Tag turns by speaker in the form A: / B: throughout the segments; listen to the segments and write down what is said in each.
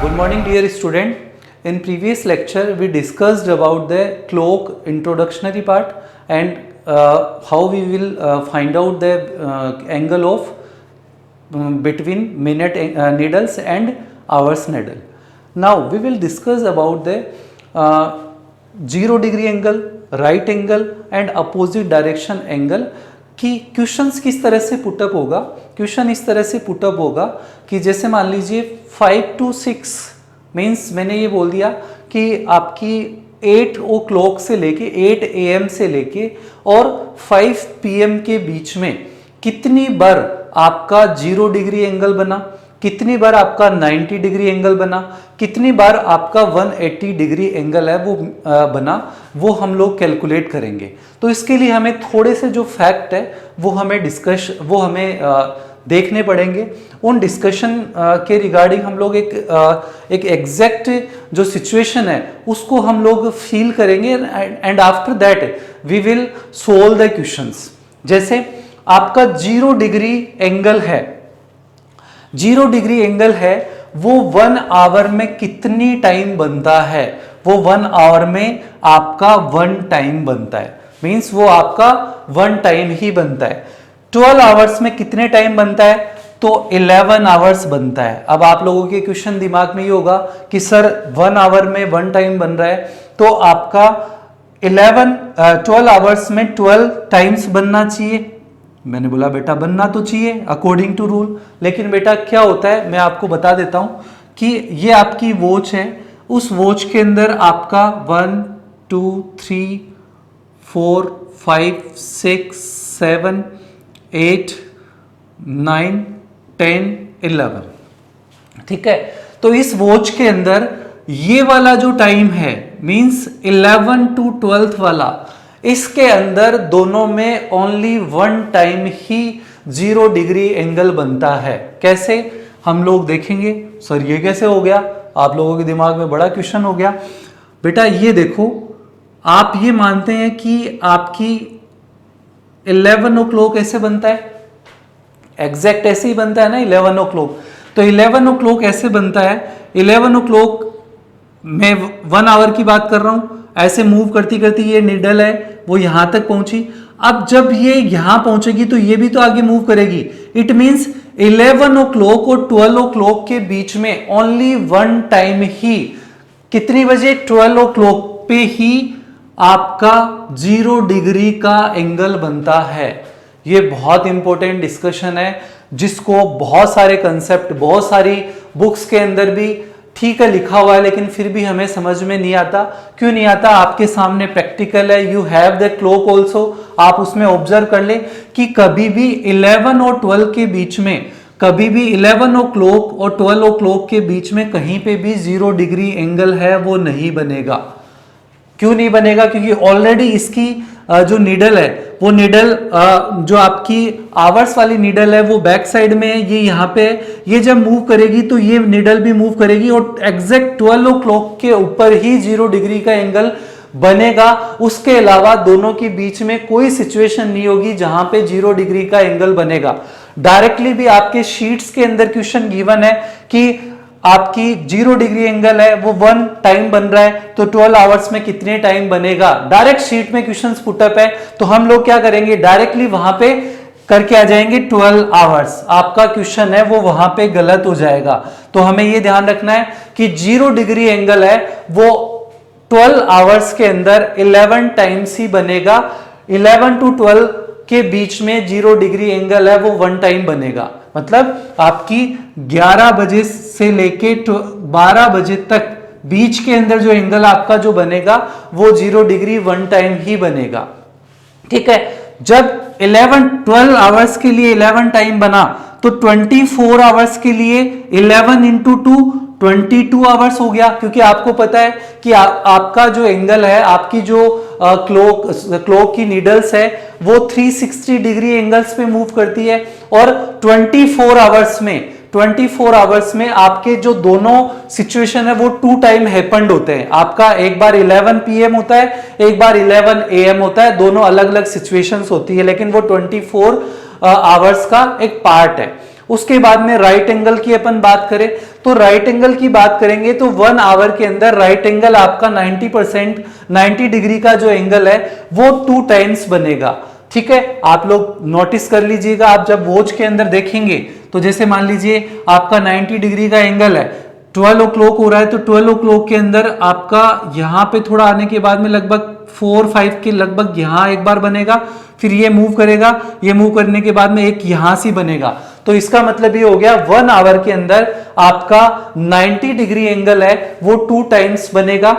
A: Good morning dear student. In previous lecture we discussed about the clock introductory part and how we will find out the angle of between minute needles and hours needle. Now we will discuss about the 0 degree angle, right angle and opposite direction angle कि questions किस तरह से put up होगा। Question इस तरह से put up होगा कि जैसे मान लीजिए 5 to 6 मीन्स मैंने ये बोल दिया कि आपकी 8 o'clock से लेके 8 AM से लेके और 5 PM के बीच में कितनी बार आपका 0 डिग्री एंगल बना, कितनी बार आपका 90 डिग्री एंगल बना, कितनी बार आपका 180 डिग्री एंगल है वो बना, वो हम लोग कैलकुलेट करेंगे। तो इसके लिए हमें थोड़े से जो फैक्ट है वो हमें देखने पड़ेंगे। उन डिस्कशन के रिगार्डिंग हम लोग एक एग्जैक्ट जो सिचुएशन है उसको हम लोग फील करेंगे and after that we will solve the questions. जैसे आपका 0 डिग्री एंगल है, 0 डिग्री एंगल है वो 1 आवर में कितनी टाइम बनता है, वो 1 आवर में आपका 1 टाइम बनता है, मींस वो आपका 1 टाइम ही बनता है। 12 आवर्स में कितने टाइम बनता है, तो 11 आवर्स बनता है। अब आप लोगों के क्वेश्चन दिमाग में ये होगा कि सर 1 आवर में 1 टाइम बन रहा है तो आपका 12 आवर्स में 12 टाइम्स बनना चाहिए। मैंने बोला बेटा बनना तो चाहिए अकॉर्डिंग टू रूल, लेकिन बेटा क्या होता है मैं आपको बता देता हूं कि ये आपकी वॉच है, उस वॉच के अंदर आपका 1 2 3 4 5 6 7 8 9 10 11, ठीक है। तो इस वॉच के अंदर ये वाला जो टाइम है मींस 11 to 12 वाला, इसके अंदर दोनों में ओनली 1 टाइम ही 0 डिग्री एंगल बनता है। कैसे हम लोग देखेंगे। सर ये कैसे हो गया, आप लोगों के दिमाग में बड़ा क्वेश्चन हो गया। बेटा ये देखो, आप ये मानते हैं कि आपकी 11 o'clock ऐसे बनता है, एग्जैक्ट ऐसे ही बनता है ना 11 o'clock। तो 11 o'clock ऐसे बनता है, 11 o'clock मैं 1 आवर की बात कर रहा हूं, ऐसे मूव करती करती ये निडल है वो यहां तक पहुंची। अब जब ये यहां पहुंचेगी तो ये भी तो आगे मूव करेगी। इट मींस 11 o'clock और 12 o'clock के बीच में ओनली 1 टाइम ही, कितनी बजे 12 o'clock पे ही आपका 0 डिग्री का एंगल बनता है। ये बहुत इंपॉर्टेंट डिस्कशन है जिसको बहुत सारे कंसेप्ट बहुत सारी बुक्स के अंदर भी ठीक है लिखा हुआ है, लेकिन फिर भी हमें समझ में नहीं आता। क्यों नहीं आता, आपके सामने प्रैक्टिकल है, you have the clock also, आप उसमें ऑब्जर्व कर ले कि कभी भी 11 और 12 के बीच में, कभी भी 11 o'clock और 12 o'clock के बीच में कहीं पे भी 0 डिग्री एंगल है वो नहीं बनेगा। क्यों नहीं बनेगा, क्योंकि ऑलरेडी इसकी जो नीडल है वो नीडल जो आपकी आवर्स वाली नीडल है वो बैक साइड में है, ये यहाँ पे, ये जब मूव करेगी तो ये नीडल भी मूव करेगी और एग्जैक्ट 12 o'clock के ऊपर ही 0 डिग्री का एंगल बनेगा। उसके अलावा दोनों के बीच में कोई सिचुएशन नहीं होगी जहां पे 0 डिग्री का एंगल बनेगा। डायरेक्टली भी आपके शीट्स के अंदर क्वेश्चन गिवन है कि आपकी 0 डिग्री एंगल है वो 1 टाइम बन रहा है तो 12 आवर्स में कितने टाइम बनेगा। डायरेक्ट शीट में क्वेश्चंस पुटअप है तो हम लोग क्या करेंगे, डायरेक्टली वहां पे करके आ जाएंगे 12 आवर्स। आपका क्वेश्चन है वो वहां पे गलत हो जाएगा। तो हमें ये ध्यान रखना है कि 0 डिग्री एंगल है वो 12 आवर्स के अंदर 11 टाइम्स ही बनेगा। 11 to 12 के बीच में 0 डिग्री एंगल है वो 1 टाइम बनेगा। मतलब आपकी 11 बजे से लेके 12 बजे तक बीच के अंदर जो एंगल आपका जो बनेगा वो 0 डिग्री 1 टाइम ही बनेगा, ठीक है। जब 12 आवर्स के लिए 11 टाइम बना तो 24 आवर्स के लिए 11 into 2 22 आवर्स हो गया, क्योंकि आपको पता है कि आपका जो एंगल है, आपकी जो क्लॉक की नीडल्स है वो 360 डिग्री एंगल्स पे मूव करती है और 24 आवर्स में आपके जो दोनों सिचुएशन है वो 2 टाइम हैपेंड होते हैं। आपका एक बार 11 PM होता है, एक बार 11 AM होता है, दोनों अलग अलग सिचुएशंस होती है, लेकिन वो 24 आवर्स का एक पार्ट है। उसके बाद में राइट एंगल की अपन बात करें तो राइट एंगल की बात करेंगे तो 1 आवर के अंदर राइट एंगल आपका 90% 90 डिग्री का जो एंगल है वो 2 टाइम्स बनेगा। ठीक है, आप लोग नोटिस कर लीजिएगा, आप जब वॉच के अंदर देखेंगे तो जैसे मान लीजिए आपका 90 डिग्री का एंगल है, 12 ओ क्लॉक हो रहा है, तो 12 ओ क्लॉक के अंदर आपका यहां पे थोड़ा आने के बाद में लगभग 4-5 के लगभग यहां एक बार बनेगा, फिर ये मूव करेगा, ये मूव करने के बाद में एक यहां से बनेगा। तो इसका मतलब ये हो गया 1 आवर के अंदर आपका 90 डिग्री एंगल है वो 2 टाइम्स बनेगा।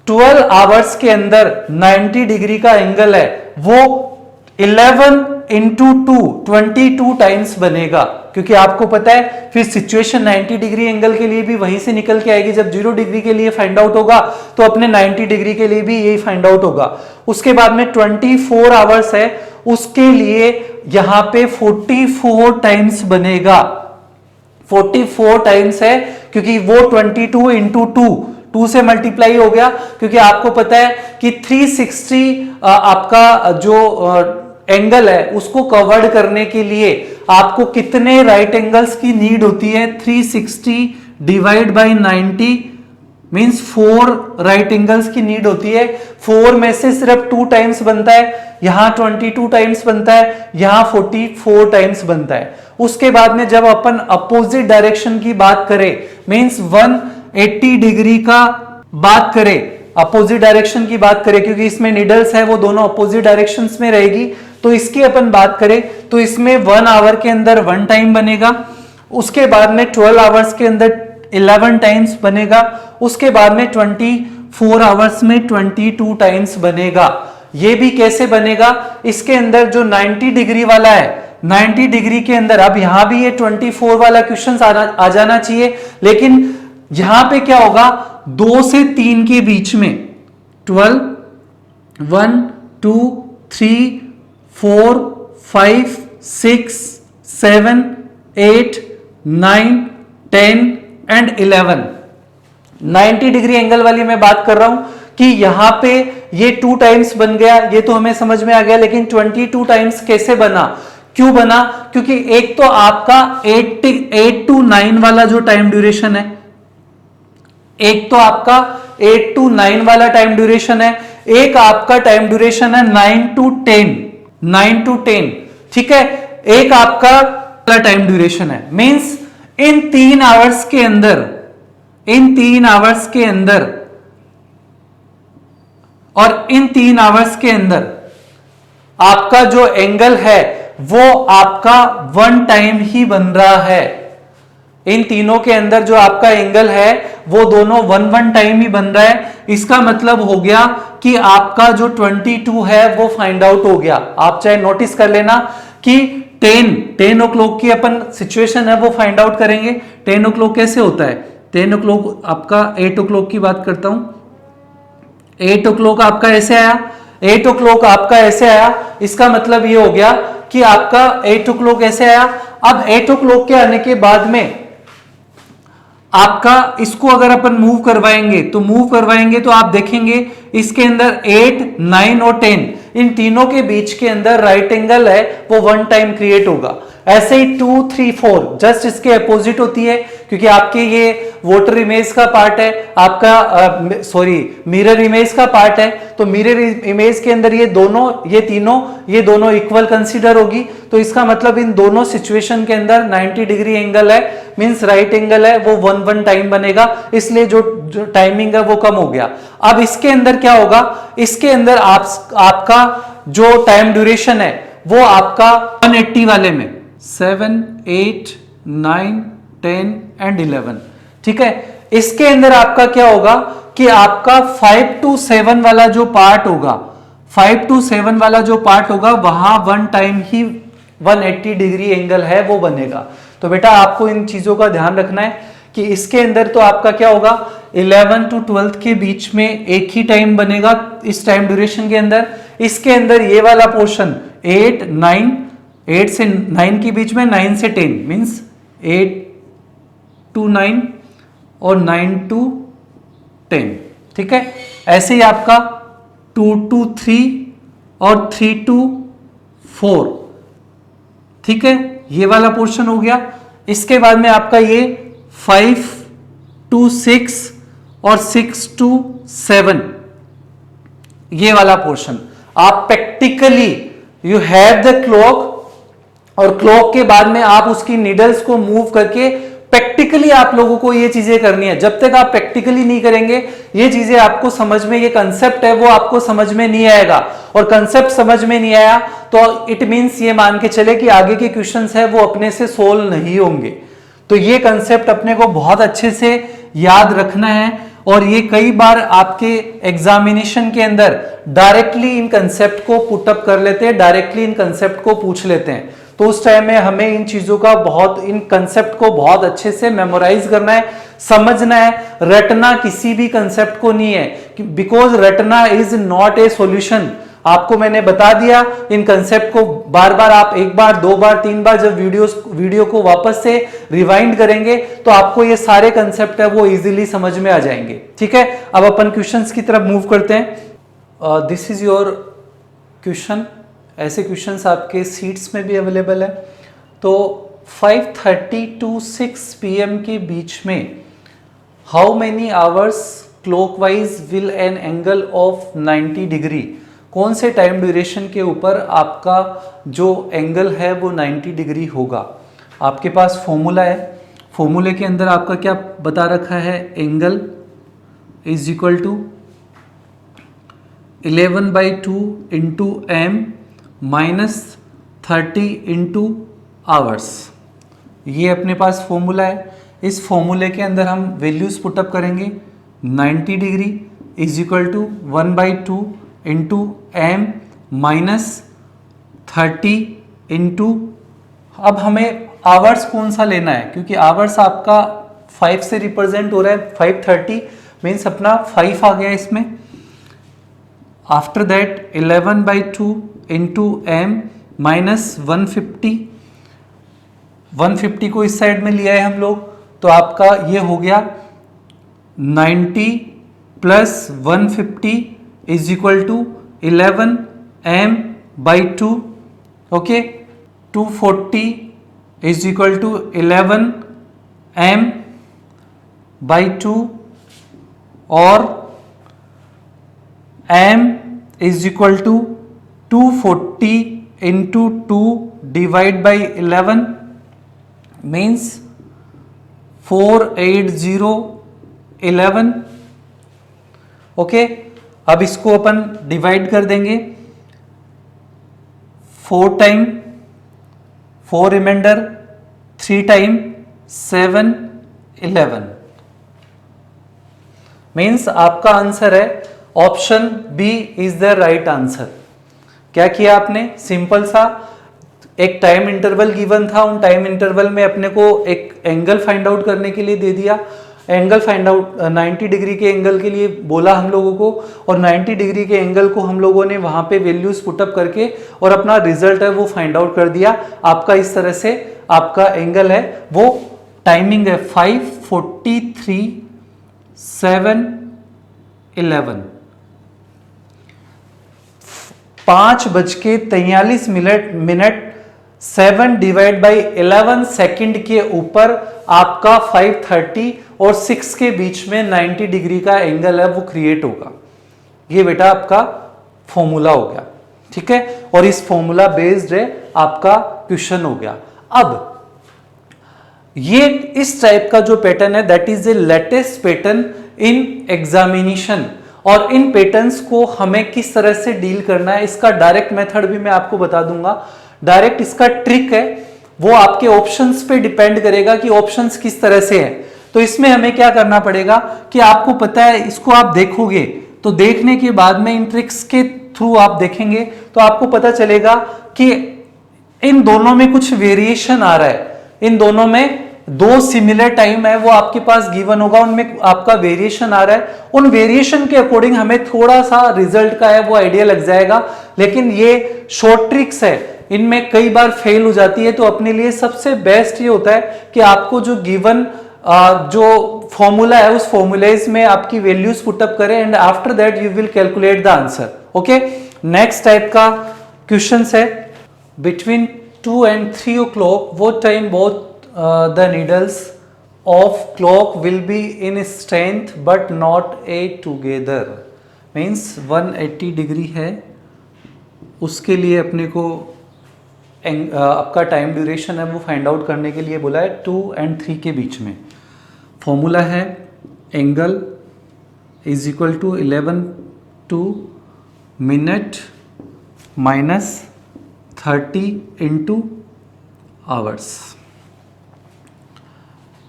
A: 12 आवर्स के अंदर 90 डिग्री का एंगल है वो 11 इंटू 2 22 टाइम्स बनेगा, क्योंकि आपको पता है फिर सिचुएशन 90 डिग्री एंगल के लिए भी वहीं से निकल के आएगी। जब 0 डिग्री के लिए फाइंड आउट होगा तो अपने 90 डिग्री के लिए भी यही फाइंड आउट होगा। उसके बाद में 24 आवर्स है, उसके लिए यहां पे 44 टाइम्स बनेगा। 44 टाइम्स है क्योंकि वो 22 इंटू 2 से मल्टीप्लाई हो गया, क्योंकि आपको पता है कि 360 आपका जो एंगल है उसको कवर्ड करने के लिए आपको कितने राइट एंगल्स की नीड होती है? 360 divide by 90 means 4 right angles की नीड होती है। 4 में से सिर्फ 2 टाइम्स बनता है, यहां 22 टाइम्स बनता है, यहां 44 टाइम्स बनता है। उसके बाद में जब अपन अपोजिट डायरेक्शन की बात करें मींस 180 डिग्री का बात करें, अपोजिट डायरेक्शन की बात करें, क्योंकि इसमें निडल्स है वो दोनों अपोजिट डायरेक्शंस में रहेगी, तो इसकी अपन बात करें तो इसमें 1 आवर के अंदर 1 टाइम बनेगा। उसके बाद में 12 आवर्स के अंदर 11 टाइम्स बनेगा। उसके बाद में 24 आवर्स में 22 टाइम्स बनेगा। ये भी कैसे बनेगा? इसके अंदर जो 90 डिग्री वाला है, 90 डिग्री के अंदर अब यहां भी ये 24 वाला क्वेश्चन आ जाना चाहिए, लेकिन यहां पे क्या होगा? 2 से 3 के बीच में 12 1 2 3 4 5 6 7 8 9 10 एंड 11 90 डिग्री एंगल वाली मैं बात कर रहा हूं कि यहां पे ये 2 टाइम्स बन गया, ये तो हमें समझ में आ गया, लेकिन 22 टाइम्स कैसे बना, क्यों बना? क्योंकि एक तो आपका 8 to 9 वाला जो टाइम ड्यूरेशन है, एक तो आपका 8 to 9 वाला टाइम ड्यूरेशन है, एक आपका टाइम ड्यूरेशन है 9 to 10, ठीक है, एक आपका टाइम ड्यूरेशन है। मींस इन 3 आवर्स के अंदर, इन 3 आवर्स के अंदर और इन 3 आवर्स के अंदर आपका जो एंगल है वो आपका 1 टाइम ही बन रहा है। इन तीनों के अंदर जो आपका एंगल है वो दोनों 1 टाइम ही बन रहा है। इसका मतलब हो गया कि आपका जो 22 है वो फाइंड आउट हो गया। आप चाहे नोटिस कर लेना कि 10 ओ क्लॉक की अपन सिचुएशन है वो फाइंड आउट करेंगे। 10 ओ क्लॉक कैसे होता है? 10 ओ क्लॉक आपका 8 ओ क्लॉक की बात करता हूं। 8 ओ क्लॉक आपका ऐसे आया, 8 ओ क्लॉक आपका ऐसे आया, इसका मतलब ये हो गया कि आपका 8 ओ क्लॉक ऐसे आया। अब 8 ओ क्लॉक के आने के बाद में आपका इसको अगर अपन मूव करवाएंगे तो आप देखेंगे इसके अंदर 8 9 और 10 इन तीनों के बीच के अंदर राइट एंगल है वो 1 टाइम क्रिएट होगा। ऐसे ही 2 3 4 जस्ट इसके अपोजिट होती है, क्योंकि आपके ये वोटर इमेज का पार्ट है, आपका सॉरी मिरर इमेज का पार्ट है, तो मिरर इमेज के अंदर ये दोनों इक्वल कंसीडर होगी। तो इसका मतलब इन दोनों सिचुएशन के अंदर 90 डिग्री एंगल है, मींस राइट एंगल है वो 1 टाइम बनेगा, इसलिए जो टाइमिंग है वो कम हो गया। अब इसके अंदर क्या होगा? इसके अंदर आपका जो टाइम ड्यूरेशन है वो आपका 180 वाले में 7 8 9 10 एंड 11, ठीक है। इसके अंदर आपका क्या होगा कि आपका 5 to 7 वाला जो पार्ट होगा, 5 to 7 वाला जो पार्ट होगा वहां 1 टाइम ही 180 डिग्री एंगल है वो बनेगा। तो बेटा आपको इन चीजों का ध्यान रखना है कि इसके अंदर तो आपका क्या होगा 11 to 12 के बीच में एक ही टाइम बनेगा इस टाइम ड्यूरेशन के अंदर। इसके अंदर ये वाला पोर्शन 8 से 9 के बीच में 9 से 10 मींस 8 to 9 और 9 to 10, ठीक है। ऐसे ही आपका 2 to 3 और 3 to 4, ठीक है। ये वाला पोर्शन हो गया। इसके बाद में आपका ये 5 to 6 और 6 to 7 ये वाला पोर्शन आप practically you have the clock, और क्लॉक के बाद में आप उसकी नीडल्स को मूव करके प्रैक्टिकली आप लोगों को ये चीजें करनी है। जब तक आप प्रैक्टिकली नहीं करेंगे ये चीजें आपको समझ में, ये कंसेप्ट है वो आपको समझ में नहीं आएगा, और कंसेप्ट समझ में नहीं आया तो इट मींस ये मान के चले कि आगे के क्वेश्चंस है वो अपने से सोल्व नहीं होंगे। तो ये कंसेप्ट अपने को बहुत अच्छे से याद रखना है, और ये कई बार आपके एग्जामिनेशन के अंदर डायरेक्टली इन कंसेप्ट को पुट अप कर लेते हैं, डायरेक्टली इन कंसेप्ट को पूछ लेते हैं। तो उस टाइम में हमें इन चीजों का इन कंसेप्ट को बहुत अच्छे से मेमोराइज करना है, समझना है। रटना किसी भी कंसेप्ट को नहीं है, बिकॉज रटना इज नॉट ए सॉल्यूशन। आपको मैंने बता दिया, इन कंसेप्ट को बार बार आप एक बार, दो बार, तीन बार जब वीडियो को वापस से रिवाइंड करेंगे तो आपको ये सारे कंसेप्ट है वो इजीली समझ में आ जाएंगे। ठीक है, अब अपन क्वेश्चंस की तरफ मूव करते हैं। This is your question. ऐसे क्वेश्चंस आपके सीट्स में भी अवेलेबल है। तो 5:30 to 6 PM के बीच में how many hours clockwise will an angle of 90 degree, कौन से टाइम ड्यूरेशन के ऊपर आपका जो एंगल है वो 90 डिग्री होगा। आपके पास फॉर्मूला है, फॉर्मूले के अंदर आपका क्या बता रखा है, angle is equal to 11/2 into m minus 30 into hours. ये अपने पास फॉर्मूला है। इस फॉर्मूले के अंदर हम वैल्यूज पुटअप करेंगे। 90 degree is equal to 1/2 into m minus 30 into, अब हमें आवर्स कौन सा लेना है, क्योंकि आवर्स आपका 5 से रिप्रेजेंट हो रहा है। 5:30 मीन्स अपना 5 आ गया इसमें। After that 11/2 into m minus 150, 150 को इस साइड में लिया है हम लोग, तो आपका ये हो गया 90 plus 150 is equal to 11m/2। Okay, 240 is equal to 11m/2 और m is equal to 240 into 2 divide by 11 means 48011। Okay, अब इसको अपन डिवाइड कर देंगे 4 टाइम 4 रिमाइंडर, 3 टाइम 7 11 मीन्स आपका आंसर है option B is the right answer. क्या किया आपने, सिंपल सा एक टाइम इंटरवल गिवन था, उन टाइम इंटरवल में अपने को एक एंगल फाइंड आउट करने के लिए दे दिया। एंगल फाइंड आउट 90 डिग्री के एंगल के लिए बोला हम लोगों को, और 90 डिग्री के एंगल को हम लोगों ने वहां पे वैल्यूज पुटअप करके और अपना रिजल्ट है वो फाइंड आउट कर दिया। आपका इस तरह से आपका एंगल है वो टाइमिंग है 5:43 7 11, 5:43 7 डिवाइड बाई 11 सेकेंड के ऊपर आपका 5:30 और 6 के बीच में 90 डिग्री का एंगल है वो क्रिएट होगा। ये बेटा आपका फॉर्मूला हो गया। ठीक है, और इस फॉर्मूला बेस्ड है आपका क्वेश्चन हो गया। अब ये इस टाइप का जो पैटर्न है that is the latest pattern in examination, और इन पैटर्न्स को हमें किस तरह से डील करना है इसका डायरेक्ट मेथड भी मैं आपको बता दूंगा। डायरेक्ट इसका ट्रिक है वो आपके ऑप्शंस पे डिपेंड करेगा कि ऑप्शंस किस तरह से है। तो इसमें हमें क्या करना पड़ेगा कि आपको पता है, इसको आप देखोगे तो देखने के बाद में इन ट्रिक्स के थ्रू आप देखेंगे तो आपको पता चलेगा कि इन दोनों में कुछ वेरिएशन आ रहा है। इन दोनों में 2 सिमिलर टाइम है वो आपके पास गिवन होगा, उनमें आपका वेरिएशन आ रहा है। उन वेरिएशन के अकॉर्डिंग हमें थोड़ा सा रिजल्ट का है वो आइडिया लग जाएगा, लेकिन ये शॉर्ट ट्रिक्स है, इनमें कई बार फेल हो जाती है। तो अपने लिए सबसे बेस्ट ये होता है कि आपको जो गिवन जो फॉर्मूला है उस फॉर्मूलेज में आपकी वैल्यूज पुटअप करें and after that you will calculate the answer. Okay, next type का क्वेश्चन है between 2 and 3 o'clock, what time both the needles of clock will be in strength but not a together, means 180 degree है, उसके लिए अपने को आपका time duration है वो फाइंड आउट करने के लिए बोला है 2 and 3 के बीच में। फॉर्मूला है angle is equal to 11 minute minus 30 into hours.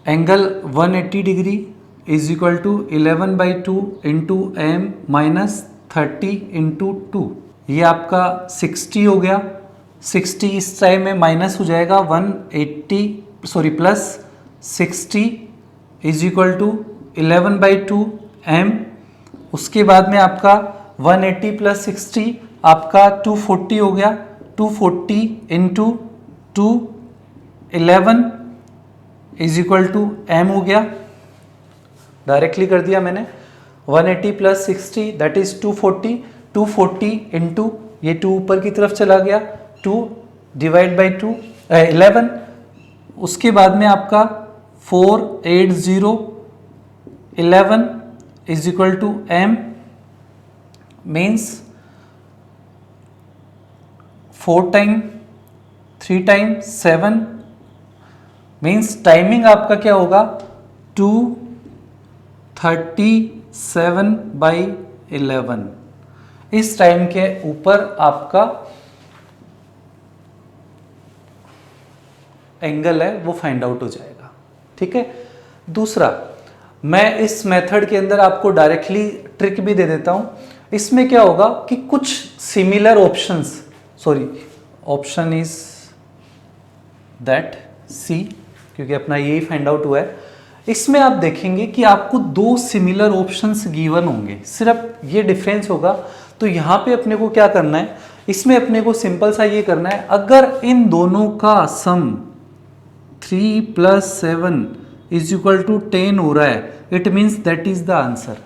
A: Angle 180 degree is equal to 11/2 into M minus 30 into 2, ये आपका 60 हो गया। 60 इस टाइम में माइनस हो जाएगा 180 plus 60 is equal to 11/2 M. उसके बाद में आपका 180 प्लस 60 आपका 240 हो गया। 240 into 2 11 is equal to M हो गया, डायरेक्टली कर दिया मैंने। 180 प्लस 60 दैट इज 240, 240 इंटू ये 2 ऊपर की तरफ चला गया, 2 डिवाइड बाई 2 11। उसके बाद में आपका 480 11 is equal to M, means 4 time 3 time 7, means timing आपका क्या होगा 2:37/11। इस टाइम के ऊपर आपका एंगल है वो फाइंड आउट हो जाएगा। ठीक है, दूसरा मैं इस मेथड के अंदर आपको डायरेक्टली ट्रिक भी दे देता हूं। इसमें क्या होगा कि कुछ similar options, option is that C, क्योंकि अपना यही फाइंड आउट हुआ है। इसमें आप देखेंगे कि आपको 2 सिमिलर ऑप्शंस गिवन होंगे, सिर्फ ये डिफरेंस होगा। तो यहाँ पे अपने को क्या करना है, इसमें अपने को सिंपल सा ये करना है, अगर इन दोनों का सम 3 + 7 इज इक्वल टू 10 हो रहा है, it means that is the answer.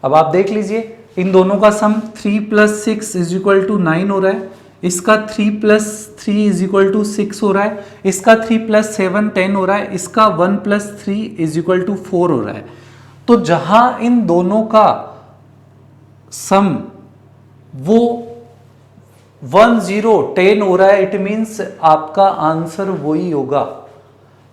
A: अब आप देख लीजिए, इन दोनों का सम 3 + 6 इज इक्वल टू 9 हो रहा है, इसका 3 + 3 इज इक्वल टू 6 हो रहा है, इसका 3 + 7 10 हो रहा है, इसका 1 + 3 इज इक्वल टू 4 हो रहा है। तो जहां इन दोनों का सम वो 10 हो रहा है, इट मीन्स आपका आंसर वही होगा।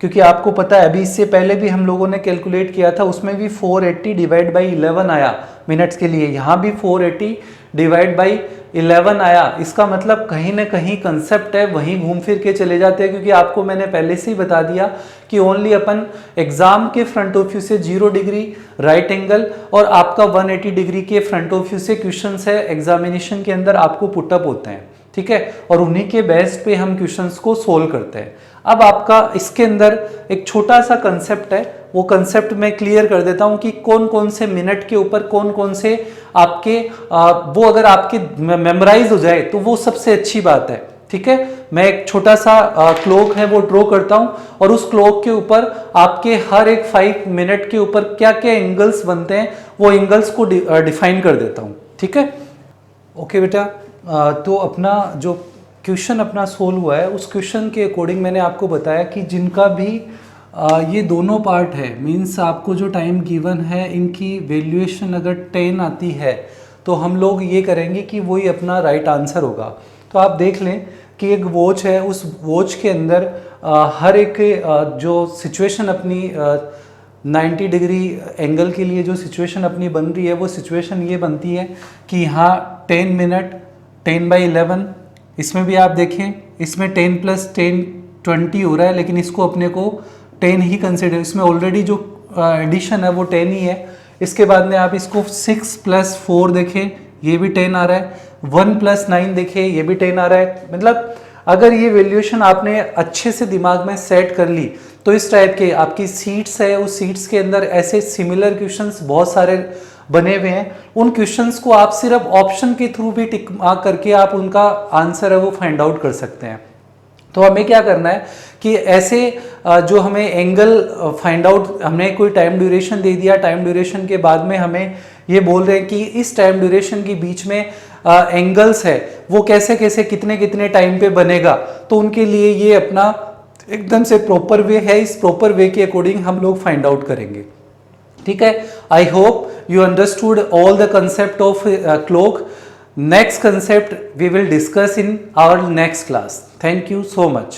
A: क्योंकि आपको पता है अभी इससे पहले भी हम लोगों ने कैलकुलेट किया था, उसमें भी 480 डिवाइड बाई 11 आया मिनट्स के लिए, यहाँ भी 480 डिवाइड बाई 11 आया। इसका मतलब कहीं ना कहीं कंसेप्ट है वहीं घूम फिर के चले जाते हैं, क्योंकि आपको मैंने पहले से ही बता दिया कि ओनली अपन एग्जाम के फ्रंट ऑफ व्यू से 0 डिग्री राइट एंगल और आपका 180 डिग्री के फ्रंट ऑफ व्यू से क्वेश्चंस है एग्जामिनेशन के अंदर आपको पुटअप होते हैं। ठीक है, और उन्हीं के बेस पे हम क्वेश्चंस को सोल्व करते हैं। अब आपका इसके अंदर एक छोटा सा कंसेप्ट है, वो कंसेप्ट मैं क्लियर कर देता हूं कि कौन कौन से मिनट के ऊपर कौन कौन से आपके वो अगर आपके मेमोराइज हो जाए तो वो सबसे अच्छी बात है। ठीक है, मैं एक छोटा सा क्लॉक है वो ड्रॉ करता हूं और उस क्लॉक के ऊपर आपके हर एक 5 मिनट के ऊपर क्या क्या एंगल्स बनते हैं वो एंगल्स को डिफाइन कर देता हूं। ठीक है, ओके बेटा, तो अपना जो क्वेश्चन अपना सोल्व हुआ है उस क्वेश्चन के अकॉर्डिंग मैंने आपको बताया कि जिनका भी ये दोनों पार्ट है, मीन्स आपको जो टाइम गिवन है इनकी वैल्यूएशन अगर 10 आती है तो हम लोग ये करेंगे कि वही अपना राइट आंसर होगा। तो आप देख लें कि एक वॉच है, उस वॉच के अंदर हर एक जो सिचुएशन अपनी 90 डिग्री एंगल के लिए जो सिचुएशन अपनी बन रही है वो सिचुएशन ये बनती है कि यहाँ 10 मिनट 10/11, इसमें भी आप देखें इसमें 10 + 10 20 हो रहा है, लेकिन इसको अपने को 10 ही कंसिडर, इसमें ऑलरेडी जो एडिशन है वो 10 ही है। इसके बाद में आप इसको 6 + 4 देखें, ये भी 10 आ रहा है, 1 + 9 देखें, ये भी 10 आ रहा है। मतलब अगर ये वैल्यूएशन आपने अच्छे से दिमाग में सेट कर ली तो इस टाइप के आपकी सीट्स है, उस सीट्स के अंदर ऐसे सिमिलर क्वेश्चंस बहुत सारे बने हुए हैं। उन क्वेश्चंस को आप सिर्फ ऑप्शन के थ्रू भी टिक मार्क करके आप उनका आंसर है वो फाइंड आउट कर सकते हैं। तो हमें क्या करना है कि ऐसे जो हमें एंगल फाइंड आउट, हमने कोई टाइम ड्यूरेशन दे दिया, टाइम ड्यूरेशन के बाद में हमें ये बोल रहे हैं कि इस टाइम ड्यूरेशन के बीच में एंगल्स है वो कैसे कैसे कितने कितने टाइम पे बनेगा, तो उनके लिए ये अपना एकदम से प्रॉपर वे है, इस प्रॉपर वे के अकॉर्डिंग हम लोग फाइंड आउट करेंगे। ठीक है, I hope you understood all the concept of clock. Next concept we will discuss in our next class. Thank you so much.